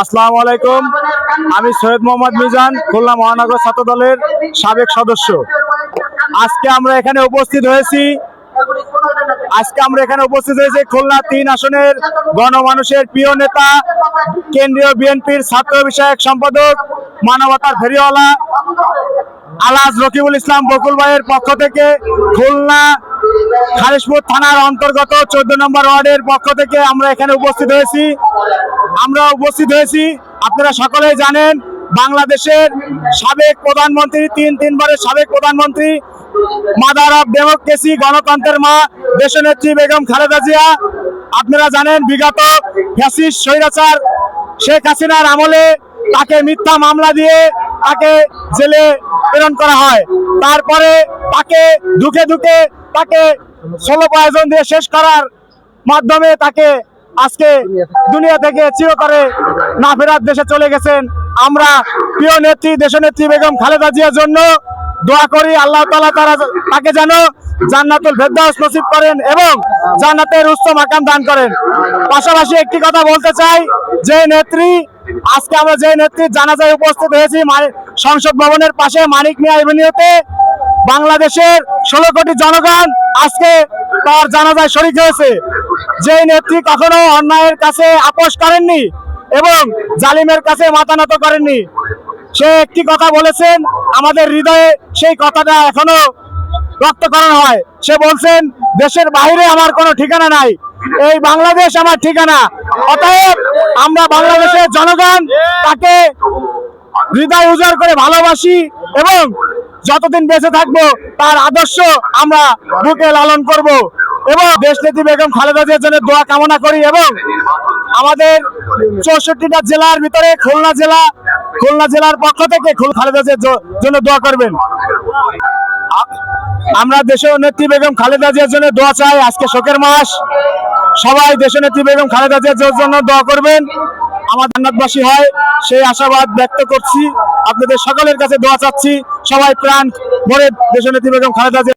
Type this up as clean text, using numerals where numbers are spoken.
আসসালামু আলাইকুম। আমি সৈয়দ মোহাম্মদ মিজান, খুলনা মহানগর ছাত্র দলের সাবেক সদস্য। আজকে আমরা এখানে উপস্থিত হয়েছি খুলনা ৩ আসনের গণমানুষের প্রিয় নেতা, কেন্দ্রীয় বিএনপির ছাত্র বিষয়ক সম্পাদক, মানবতার ফেরিওয়ালা আলহাজ রকিবুল ইসলাম বকুল ভাইয়ের পক্ষ থেকে, খুলনা খালিশপুর থানার অন্তর্গত ১৪ নম্বর ওয়ার্ডের পক্ষ থেকে আমরা এখানে উপস্থিত হয়েছি। আপনারা সকলেই জানেন, বাংলাদেশের সাবেক প্রধানমন্ত্রী, তিনবারের সাবেক প্রধানমন্ত্রী, মাদার অফ ডেমোক্রেসি, গণতন্ত্রের মা, দেশনেত্রী বেগম খালেদা জিয়া। আপনারা জানেন, বিগত ফ্যাসিস্ট স্বৈরাচার শেখ হাসিনার আমলে তাকে মিথ্যা মামলা দিয়ে তাকে জেলে প্রেরণ করা হয়। তারপরে তাকে ধুকে তাকে 16 আয়োজন দিয়ে শেষ করার মাধ্যমে তাকে আজকে দুনিয়া থেকে চিরতরে না ফেরার দেশে চলে গেছেন। আমরা প্রিয় নেত্রী, দেশনেত্রী বেগম খালেদা জিয়ার জন্য দোয়া করি, আল্লাহ তাআলা তাকে যেন জান্নাতুল ফেরদাউস নসিব করেন এবং জান্নাতের উচ্চ মাকাম দান করেন। পাশাপাশি একটি কথা বলতে চাই, আজকে আমরা যে নেত্রীর জানাজায় উপস্থিত হয়েছি সংসদ ভবনের পাশে মানিক মিয়া এভিনিউতে, বাংলাদেশের 16 কোটি জনগণ আজকে তার জানাজায় শরীক হয়েছে। যে নেত্রী কখনো অন্যায়ের কাছে আপোষ করেননি এবং জালিমের কাছে মাথা নত করেননি, সে একটি কথা বলেছেন, আমাদের হৃদয়ে সেই কথাটা এখনো রক্ত করানো হয়। সে বলছেন, দেশের বাইরে আমার কোনো ঠিকানা নাই, এই বাংলাদেশ আমার ঠিকানা। অতএব আমরা বাংলাদেশের জনগণ তাকে হৃদয় উজাড় করে ভালোবাসি এবং যতদিন বেঁচে থাকবো তার আদর্শ আমরা বুকে লালন করব এবং দেশনেত্রী বেগম খালেদা জিয়ার জন্য দোয়া কামনা করি এবং আমাদের 64টা জেলার ভিতরে খুলনা জেলার পক্ষ থেকে খালেদা জিয়ার জন্য দোয়া করবেন। আমরা দেশনেত্রী বেগম খালেদা জিয়ার জন্য দোয়া চাই। আজকে শোকের মাস, সবাই দেশনেত্রী বেগম খালেদা জিয়ার জন্য দোয়া করবেন, আমার জান্নাতবাসী হয় সেই আশাবাদ ব্যক্ত করছি। আপনাদের সকলের কাছে দোয়া চাচ্ছি, সবাই প্রাণ ভরে দেশনেত্রী বেগম খালেদা জিয়া